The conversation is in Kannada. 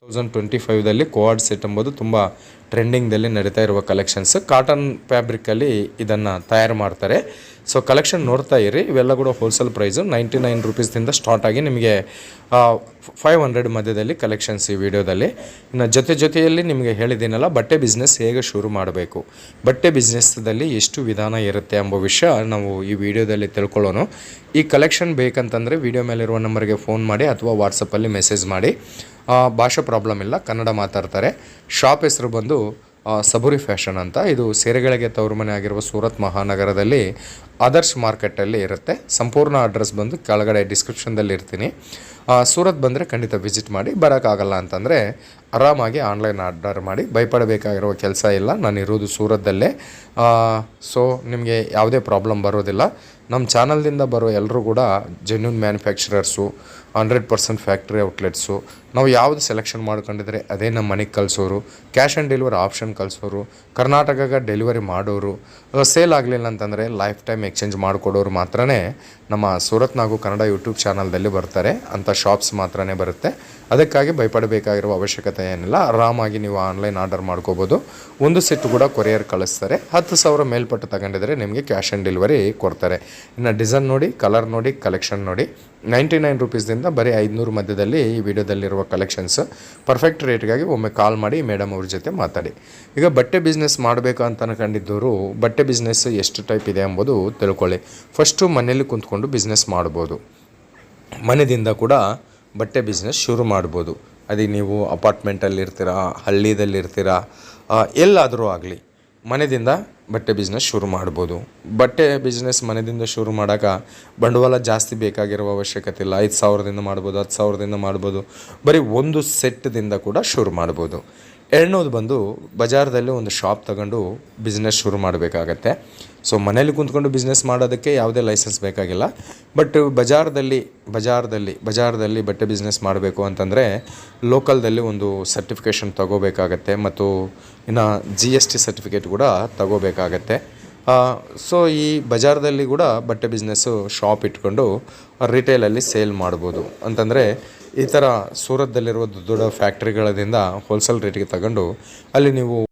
2025ದಲ್ಲಿ ಕೋಆರ್ಡ್ ಸೆಟ್ ಎಂಬುದು ತುಂಬ ಟ್ರೆಂಡಿಂಗ್ದಲ್ಲಿ ನಡೀತಾ ಇರುವ ಕಲೆಕ್ಷನ್ಸ್. ಕಾಟನ್ ಫ್ಯಾಬ್ರಿಕಲ್ಲಿ ಇದನ್ನು ತಯಾರು ಮಾಡ್ತಾರೆ. ಸೊ ಕಲೆಕ್ಷನ್ ನೋಡ್ತಾ ಇರಿ. ಇವೆಲ್ಲ ಕೂಡ ಹೋಲ್ಸೇಲ್ ಪ್ರೈಸು 99 ರುಪೀಸ್ದಿಂದ ಸ್ಟಾರ್ಟ್ ಆಗಿ ನಿಮಗೆ 500 ಮಧ್ಯದಲ್ಲಿ ಕಲೆಕ್ಷನ್ಸ್ ಈ ವಿಡಿಯೋದಲ್ಲಿ. ಇನ್ನು ಜೊತೆಯಲ್ಲಿ ನಿಮಗೆ ಹೇಳಿದ್ದೀನಲ್ಲ, ಬಟ್ಟೆ ಬಿಸ್ನೆಸ್ ಹೇಗೆ ಶುರು ಮಾಡಬೇಕು, ಬಟ್ಟೆ ಬಿಸ್ನೆಸ್ದಲ್ಲಿ ಎಷ್ಟು ವಿಧಾನ ಇರುತ್ತೆ ಎಂಬ ವಿಷಯ ನಾವು ಈ ವಿಡಿಯೋದಲ್ಲಿ ತಿಳ್ಕೊಳ್ಳೋಣ. ಈ ಕಲೆಕ್ಷನ್ ಬೇಕಂತಂದರೆ ವಿಡಿಯೋ ಮೇಲಿರುವ ನಂಬರ್ಗೆ ಫೋನ್ ಮಾಡಿ ಅಥವಾ ವಾಟ್ಸಪ್ಪಲ್ಲಿ ಮೆಸೇಜ್ ಮಾಡಿ. ಭಾಷೆ ಪ್ರಾಬ್ಲಮ್ ಇಲ್ಲ, ಕನ್ನಡ ಮಾತಾಡ್ತಾರೆ. ಶಾಪ್ ಹೆಸರು ಬಂದು ಸಬೂರಿ ಫ್ಯಾಷನ್ ಅಂತ. ಇದು ಸೀರೆಗಳಿಗೆ ತವರು ಮನೆ ಆಗಿರುವ ಸೂರತ್ ಮಹಾನಗರದಲ್ಲಿ ಆದರ್ಶ್ ಮಾರ್ಕೆಟಲ್ಲಿ ಇರುತ್ತೆ. ಸಂಪೂರ್ಣ ಅಡ್ರೆಸ್ ಬಂದು ಕೆಳಗಡೆ ಡಿಸ್ಕ್ರಿಪ್ಷನ್ದಲ್ಲಿ ಇರ್ತೀನಿ. ಸೂರತ್ ಬಂದರೆ ಖಂಡಿತ ವಿಸಿಟ್ ಮಾಡಿ. ಬರೋಕ್ಕಾಗಲ್ಲ ಅಂತಂದರೆ ಆರಾಮಾಗಿ ಆನ್ಲೈನ್ ಆರ್ಡರ್ ಮಾಡಿ. ಭಯಪಡಬೇಕಾಗಿರುವ ಕೆಲಸ ಇಲ್ಲ. ನಾನು ಇರೋದು ಸೂರತ್ತಲ್ಲೇ. ಸೊ ನಿಮಗೆ ಯಾವುದೇ ಪ್ರಾಬ್ಲಮ್ ಬರೋದಿಲ್ಲ. ನಮ್ಮ ಚಾನಲ್ದಿಂದ ಬರೋ ಎಲ್ಲರೂ ಕೂಡ ಜೆನ್ಯೂನ್ ಮ್ಯಾನುಫ್ಯಾಕ್ಚರರ್ಸು, 100% ಫ್ಯಾಕ್ಟ್ರಿ ಔಟ್ಲೆಟ್ಸು. ನಾವು ಯಾವುದು ಸೆಲೆಕ್ಷನ್ ಮಾಡ್ಕೊಂಡಿದ್ರೆ ಅದೇ ನಮ್ಮ ಮನೆಗೆ ಕಳಿಸೋರು, ಕ್ಯಾಶ್ ಆನ್ ಡೆಲಿವರಿ ಆಪ್ಷನ್ ಕಳಿಸೋರು, ಕರ್ನಾಟಕಕ್ಕೆ ಡೆಲಿವರಿ ಮಾಡೋರು, ಸೇಲ್ ಆಗಲಿಲ್ಲ ಅಂತಂದರೆ ಲೈಫ್ ಟೈಮ್ ಎಕ್ಸ್ಚೇಂಜ್ ಮಾಡಿಕೊಡೋರು ಮಾತ್ರನೇ ನಮ್ಮ ಸೂರತ್ ನಾಗು ಕನ್ನಡ ಯೂಟ್ಯೂಬ್ ಚಾನಲ್ದಲ್ಲಿ ಬರ್ತಾರೆ. ಅಂಥ ಶಾಪ್ಸ್ ಮಾತ್ರನೇ ಬರುತ್ತೆ. ಅದಕ್ಕಾಗಿ ಭಯಪಡಬೇಕಾಗಿರುವ ಅವಶ್ಯಕತೆ ಏನಿಲ್ಲ. ಆರಾಮಾಗಿ ನೀವು ಆನ್ಲೈನ್ ಆರ್ಡರ್ ಮಾಡ್ಕೋಬೋದು. ಒಂದು ಸೆಟ್ ಕೂಡ ಕೊರಿಯರ್ ಕಳಿಸ್ತಾರೆ. 10,000 ಮೇಲ್ಪಟ್ಟು ತಗೊಂಡಿದ್ರೆ ನಿಮಗೆ ಕ್ಯಾಶ್ ಆನ್ ಡೆಲಿವರಿ ಕೊಡ್ತಾರೆ. ಇನ್ನು ಡಿಸೈನ್ ನೋಡಿ, ಕಲರ್ ನೋಡಿ, ಕಲೆಕ್ಷನ್ ನೋಡಿ. 99 ರುಪೀಸ್ದಿಂದ ಬರೀ 500 ಮಧ್ಯದಲ್ಲಿ ಈ ವಿಡಿಯೋದಲ್ಲಿರುವ ಕಲೆಕ್ಷನ್ಸ್. ಪರ್ಫೆಕ್ಟ್ ರೇಟ್ಗಾಗಿ ಒಮ್ಮೆ ಕಾಲ್ ಮಾಡಿ ಮೇಡಮ್ ಅವ್ರ ಜೊತೆ ಮಾತಾಡಿ. ಈಗ ಬಟ್ಟೆ ಬಿಸ್ನೆಸ್ ಮಾಡಬೇಕು ಅಂತ ಅನ್ಕೊಂಡಿದ್ದವರು ಬಟ್ಟೆ ಬಿಸ್ನೆಸ್ ಎಷ್ಟು ಟೈಪ್ ಇದೆ ಎಂಬುದು ತಿಳ್ಕೊಳ್ಳಿ. ಫಸ್ಟು ಮನೇಲಿ ಕುಂತ್ಕೊಂಡು ಬಿಸ್ನೆಸ್ ಮಾಡ್ಬೋದು. ಮನೆಯಿಂದ ಕೂಡ ಬಟ್ಟೆ ಬಿಸ್ನೆಸ್ ಶುರು ಮಾಡ್ಬೋದು. ಅದೇ ನೀವು ಅಪಾರ್ಟ್ಮೆಂಟಲ್ಲಿರ್ತೀರಾ, ಹಳ್ಳಿದಲ್ಲಿರ್ತೀರಾ, ಎಲ್ಲಾದರೂ ಆಗಲಿ ಮನೆಯಿಂದ ಬಟ್ಟೆ ಬಿಸ್ನೆಸ್ ಶುರು ಮಾಡ್ಬೋದು. ಬಟ್ಟೆ ಬಿಸ್ನೆಸ್ ಮನೆಯಿಂದ ಶುರು ಮಾಡೋಕೆ ಬಂಡವಾಳ ಜಾಸ್ತಿ ಬೇಕಾಗಿರುವ ಅವಶ್ಯಕತೆ ಇಲ್ಲ. 5,000ದಿಂದ ಮಾಡ್ಬೋದು, 10,000ದಿಂದ ಮಾಡ್ಬೋದು. ಬರೀ ಒಂದು ಸೆಟ್ದಿಂದ ಕೂಡ ಶುರು ಮಾಡ್ಬೋದು. ಎರಡನೇದು ಬಂದು ಬಜಾರ್ದಲ್ಲಿ ಒಂದು ಶಾಪ್ ತಗೊಂಡು ಬಿಸ್ನೆಸ್ ಶುರು ಮಾಡಬೇಕಾಗತ್ತೆ. ಸೊ ಮನೇಲಿ ಕುಂತ್ಕೊಂಡು ಬಿಸ್ನೆಸ್ ಮಾಡೋದಕ್ಕೆ ಯಾವುದೇ ಲೈಸೆನ್ಸ್ ಬೇಕಾಗಿಲ್ಲ. ಬಟ್ ಬಜಾರ್ದಲ್ಲಿ ಬಟ್ಟೆ ಬಿಸ್ನೆಸ್ ಮಾಡಬೇಕು ಅಂತಂದರೆ ಲೋಕಲ್ದಲ್ಲಿ ಒಂದು ಸರ್ಟಿಫಿಕೇಷನ್ ತಗೋಬೇಕಾಗತ್ತೆ ಮತ್ತು ಇನ್ನು GST ಸರ್ಟಿಫಿಕೇಟ್ ಕೂಡ ತಗೋಬೇಕಾಗತ್ತೆ. ಸೊ ಈ ಬಜಾರ್ದಲ್ಲಿ ಕೂಡ ಬಟ್ಟೆ ಬಿಸ್ನೆಸ್ಸು ಶಾಪ್ ಇಟ್ಕೊಂಡು ರಿಟೇಲಲ್ಲಿ ಸೇಲ್ ಮಾಡ್ಬೋದು. ಅಂತಂದರೆ ಈ ಥರ ಸೂರತ್ತಲ್ಲಿರುವ ದೊಡ್ಡ ಫ್ಯಾಕ್ಟ್ರಿಗಳಿಂದ ಹೋಲ್ಸೇಲ್ ರೇಟಿಗೆ ತಗೊಂಡು ಅಲ್ಲಿ ನೀವು